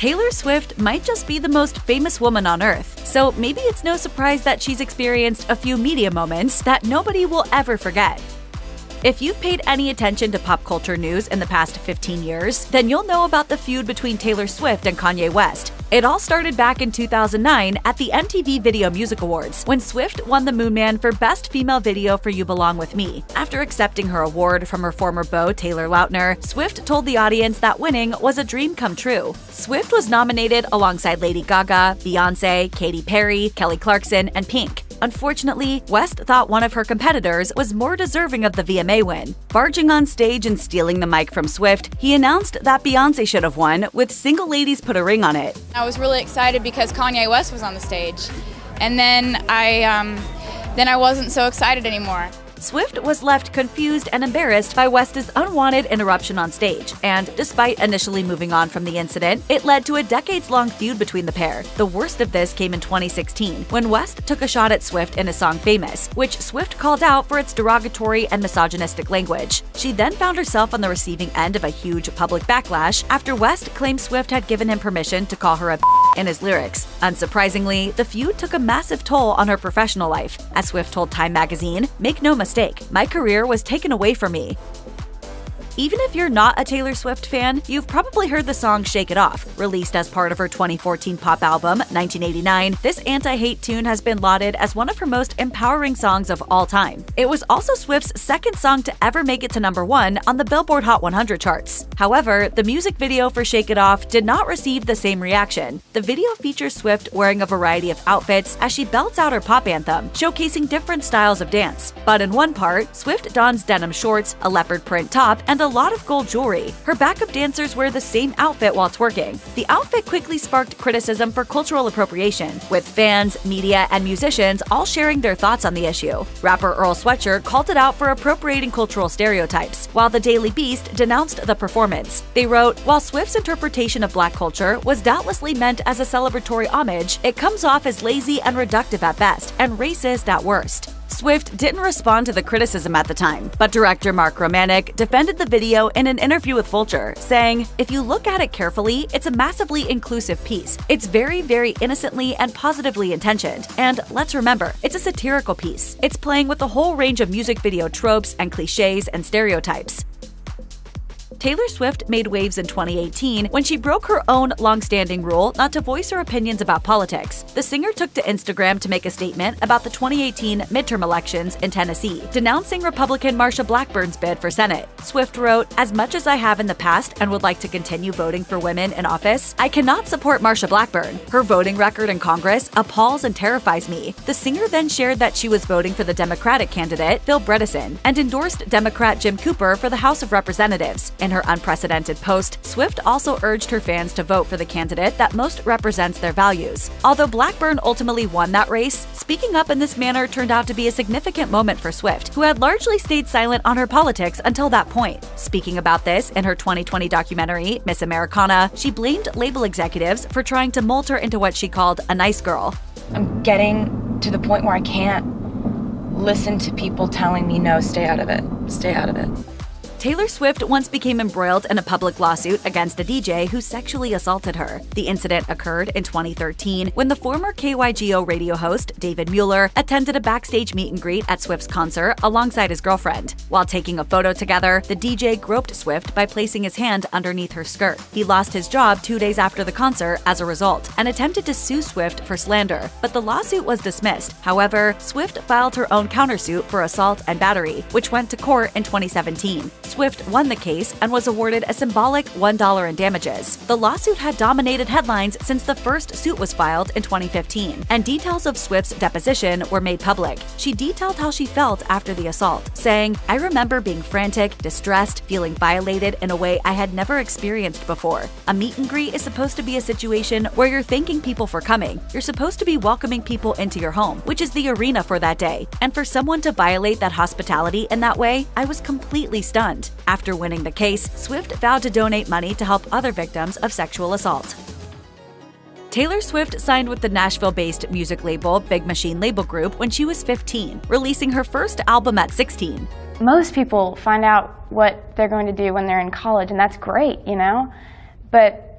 Taylor Swift might just be the most famous woman on earth, so maybe it's no surprise that she's experienced a few media moments that nobody will ever forget. If you've paid any attention to pop culture news in the past 15 years, then you'll know about the feud between Taylor Swift and Kanye West. It all started back in 2009 at the MTV Video Music Awards, when Swift won the Moon Man for Best Female Video for You Belong With Me. After accepting her award from her former beau, Taylor Lautner, Swift told the audience that winning was a dream come true. Swift was nominated alongside Lady Gaga, Beyoncé, Katy Perry, Kelly Clarkson, and Pink. Unfortunately, West thought one of her competitors was more deserving of the VMA win. Barging on stage and stealing the mic from Swift, he announced that Beyoncé should have won, with Single Ladies Put a Ring on it. I was really excited because Kanye West was on the stage, and then I wasn't so excited anymore. Swift was left confused and embarrassed by West's unwanted interruption on stage, and despite initially moving on from the incident, it led to a decades-long feud between the pair. The worst of this came in 2016, when West took a shot at Swift in his song Famous, which Swift called out for its derogatory and misogynistic language. She then found herself on the receiving end of a huge public backlash after West claimed Swift had given him permission to call her a in his lyrics. Unsurprisingly, the feud took a massive toll on her professional life. As Swift told Time magazine, "Make no mistake, my career was taken away from me." Even if you're not a Taylor Swift fan, you've probably heard the song Shake It Off. Released as part of her 2014 pop album, 1989, this anti-hate tune has been lauded as one of her most empowering songs of all time. It was also Swift's second song to ever make it to #1 on the Billboard Hot 100 charts. However, the music video for Shake It Off did not receive the same reaction. The video features Swift wearing a variety of outfits as she belts out her pop anthem, showcasing different styles of dance. But in one part, Swift dons denim shorts, a leopard print top, and a lot of gold jewelry. Her backup dancers wear the same outfit while twerking. The outfit quickly sparked criticism for cultural appropriation, with fans, media, and musicians all sharing their thoughts on the issue. Rapper Earl Sweatshirt called it out for appropriating cultural stereotypes, while the Daily Beast denounced the performance. They wrote, "While Swift's interpretation of Black culture was doubtlessly meant as a celebratory homage, it comes off as lazy and reductive at best, and racist at worst." Swift didn't respond to the criticism at the time, but director Mark Romanek defended the video in an interview with Vulture, saying, "If you look at it carefully, it's a massively inclusive piece. It's very, very innocently and positively intentioned. And let's remember, it's a satirical piece. It's playing with a whole range of music video tropes and cliches and stereotypes." Taylor Swift made waves in 2018 when she broke her own long-standing rule not to voice her opinions about politics. The singer took to Instagram to make a statement about the 2018 midterm elections in Tennessee, denouncing Republican Marsha Blackburn's bid for Senate. Swift wrote, "As much as I have in the past and would like to continue voting for women in office, I cannot support Marsha Blackburn. Her voting record in Congress appalls and terrifies me." The singer then shared that she was voting for the Democratic candidate, Phil Bredesen, and endorsed Democrat Jim Cooper for the House of Representatives. In her unprecedented post, Swift also urged her fans to vote for the candidate that most represents their values. Although Blackburn ultimately won that race, speaking up in this manner turned out to be a significant moment for Swift, who had largely stayed silent on her politics until that point. Speaking about this in her 2020 documentary, Miss Americana, she blamed label executives for trying to mold her into what she called a nice girl. "I'm getting to the point where I can't listen to people telling me, no, stay out of it, stay out of it." Taylor Swift once became embroiled in a public lawsuit against a DJ who sexually assaulted her. The incident occurred in 2013 when the former KYGO radio host, David Mueller, attended a backstage meet and greet at Swift's concert alongside his girlfriend. While taking a photo together, the DJ groped Swift by placing his hand underneath her skirt. He lost his job 2 days after the concert as a result, and attempted to sue Swift for slander, but the lawsuit was dismissed. However, Swift filed her own countersuit for assault and battery, which went to court in 2017. Swift won the case and was awarded a symbolic $1 in damages. The lawsuit had dominated headlines since the first suit was filed in 2015, and details of Swift's deposition were made public. She detailed how she felt after the assault, saying, "I remember being frantic, distressed, feeling violated in a way I had never experienced before. A meet and greet is supposed to be a situation where you're thanking people for coming. You're supposed to be welcoming people into your home, which is the arena for that day. And for someone to violate that hospitality in that way, I was completely stunned." After winning the case, Swift vowed to donate money to help other victims of sexual assault. Taylor Swift signed with the Nashville-based music label Big Machine Label Group when she was 15, releasing her first album at 16. Most people find out what they're going to do when they're in college, and that's great, you know? But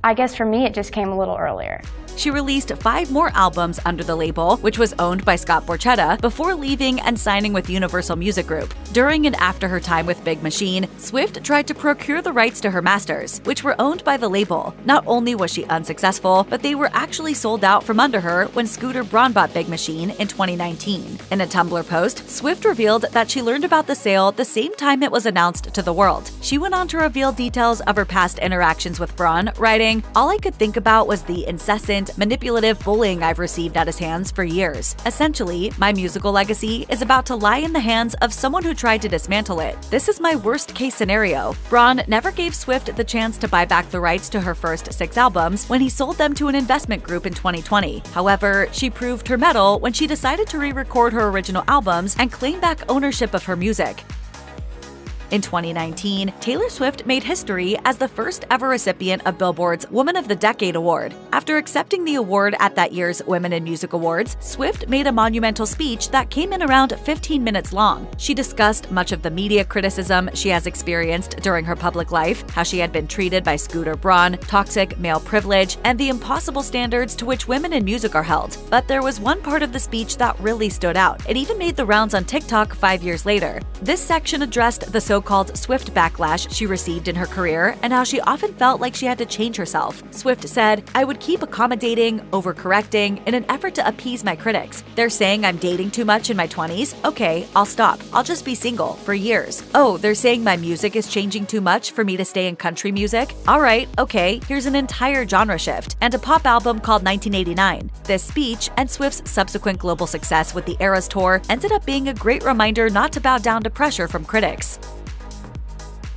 I guess for me, it just came a little earlier. She released 5 more albums under the label, which was owned by Scott Borchetta, before leaving and signing with Universal Music Group. During and after her time with Big Machine, Swift tried to procure the rights to her masters, which were owned by the label. Not only was she unsuccessful, but they were actually sold out from under her when Scooter Braun bought Big Machine in 2019. In a Tumblr post, Swift revealed that she learned about the sale the same time it was announced to the world. She went on to reveal details of her past interactions with Braun, writing, "All I could think about was the incessant, manipulative bullying I've received at his hands for years. Essentially, my musical legacy is about to lie in the hands of someone who tried to dismantle it. This is my worst-case scenario." Braun never gave Swift the chance to buy back the rights to her first 6 albums when he sold them to an investment group in 2020. However, she proved her mettle when she decided to re-record her original albums and claim back ownership of her music. In 2019, Taylor Swift made history as the first ever recipient of Billboard's Woman of the Decade award. After accepting the award at that year's Women in Music Awards, Swift made a monumental speech that came in around 15 minutes long. She discussed much of the media criticism she has experienced during her public life, how she had been treated by Scooter Braun, toxic male privilege, and the impossible standards to which women in music are held. But there was one part of the speech that really stood out. It even made the rounds on TikTok 5 years later. This section addressed the so-called Swift backlash she received in her career and how she often felt like she had to change herself. Swift said, "I would keep accommodating, overcorrecting in an effort to appease my critics. They're saying I'm dating too much in my 20s? Okay, I'll stop. I'll just be single for years. Oh, they're saying my music is changing too much for me to stay in country music? Alright, okay, here's an entire genre shift and a pop album called 1989. This speech and Swift's subsequent global success with the Eras Tour ended up being a great reminder not to bow down to pressure from critics."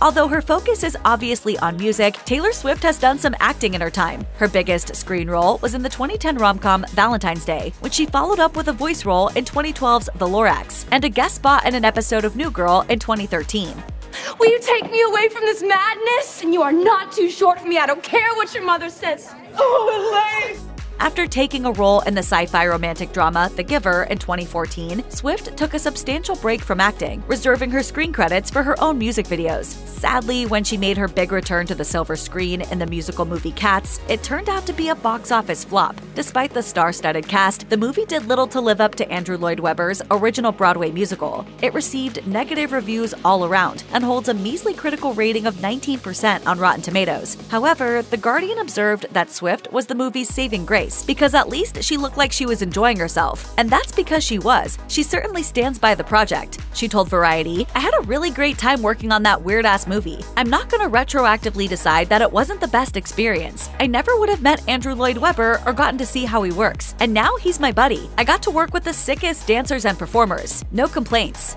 Although her focus is obviously on music, Taylor Swift has done some acting in her time. Her biggest screen role was in the 2010 rom-com Valentine's Day, which she followed up with a voice role in 2012's The Lorax, and a guest spot in an episode of New Girl in 2013. Will you take me away from this madness? And you are not too short for me. I don't care what your mother says. Oh, Elaine! After taking a role in the sci-fi romantic drama The Giver in 2014, Swift took a substantial break from acting, reserving her screen credits for her own music videos. Sadly, when she made her big return to the silver screen in the musical movie Cats, it turned out to be a box office flop. Despite the star-studded cast, the movie did little to live up to Andrew Lloyd Webber's original Broadway musical. It received negative reviews all around and holds a measly critical rating of 19% on Rotten Tomatoes. However, The Guardian observed that Swift was the movie's saving grace, because at least she looked like she was enjoying herself. And that's because she was. She certainly stands by the project. She told Variety, "I had a really great time working on that weird-ass movie. I'm not gonna retroactively decide that it wasn't the best experience. I never would have met Andrew Lloyd Webber or gotten to see how he works. And now he's my buddy. I got to work with the sickest dancers and performers. No complaints."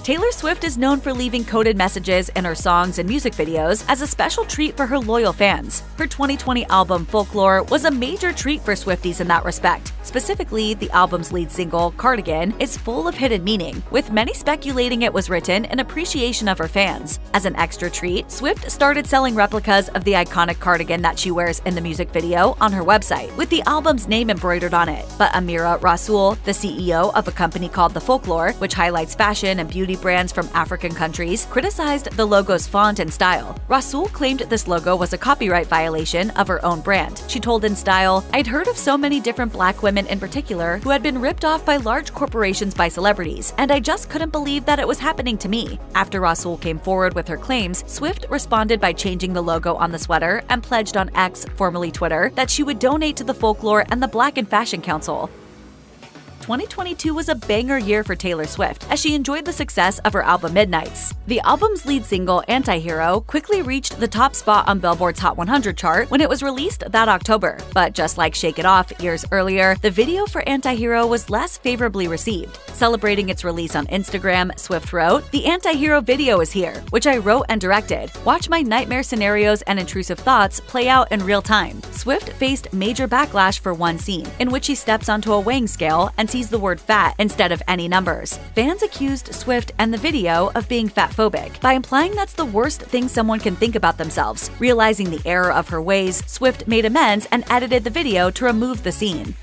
Taylor Swift is known for leaving coded messages in her songs and music videos as a special treat for her loyal fans. Her 2020 album Folklore was a major treat for Swifties in that respect. Specifically, the album's lead single, Cardigan, is full of hidden meaning, with many speculating it was written in appreciation of her fans. As an extra treat, Swift started selling replicas of the iconic cardigan that she wears in the music video on her website, with the album's name embroidered on it. But Amira Rasool, the CEO of a company called The Folklore, which highlights fashion and beauty brands from African countries, criticized the logo's font and style. Rasool claimed this logo was a copyright violation of her own brand. She told InStyle, "I'd heard of so many different black women in particular who had been ripped off by large corporations by celebrities, and I just couldn't believe that it was happening to me." After Rasool came forward with her claims, Swift responded by changing the logo on the sweater and pledged on X, formerly Twitter, that she would donate to the Folklore and the Black and Fashion Council. 2022 was a banger year for Taylor Swift, as she enjoyed the success of her album Midnights. The album's lead single, Antihero, quickly reached the top spot on Billboard's Hot 100 chart when it was released that October. But just like Shake It Off years earlier, the video for Antihero was less favorably received. Celebrating its release on Instagram, Swift wrote, "The Antihero video is here, which I wrote and directed. Watch my nightmare scenarios and intrusive thoughts play out in real time." Swift faced major backlash for one scene, in which he steps onto a weighing scale and sees the word fat instead of any numbers. Fans accused Swift and the video of being fatphobic by implying that's the worst thing someone can think about themselves. Realizing the error of her ways, Swift made amends and edited the video to remove the scene.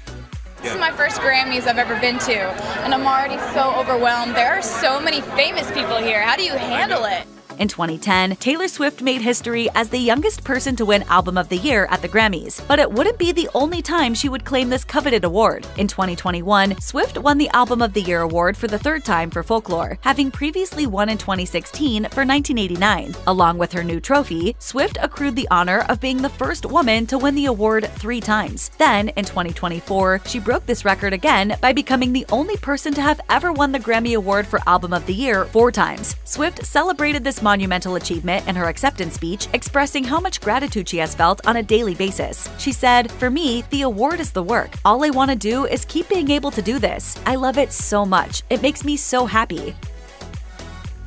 This is my first Grammys I've ever been to, and I'm already so overwhelmed. There are so many famous people here. How do you handle it? In 2010, Taylor Swift made history as the youngest person to win Album of the Year at the Grammys, but it wouldn't be the only time she would claim this coveted award. In 2021, Swift won the Album of the Year award for the third time for Folklore, having previously won in 2016 for 1989. Along with her new trophy, Swift accrued the honor of being the first woman to win the award 3 times. Then, in 2024, she broke this record again by becoming the only person to have ever won the Grammy Award for Album of the Year 4 times. Swift celebrated this monumental achievement in her acceptance speech, expressing how much gratitude she has felt on a daily basis. She said, "For me, the award is the work. All I want to do is keep being able to do this. I love it so much. It makes me so happy."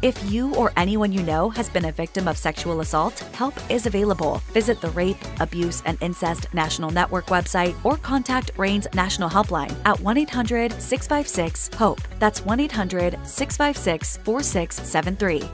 If you or anyone you know has been a victim of sexual assault, help is available. Visit the Rape, Abuse, and Incest National Network website or contact RAIN's National Helpline at 1-800-656-HOPE. That's 1-800-656-4673.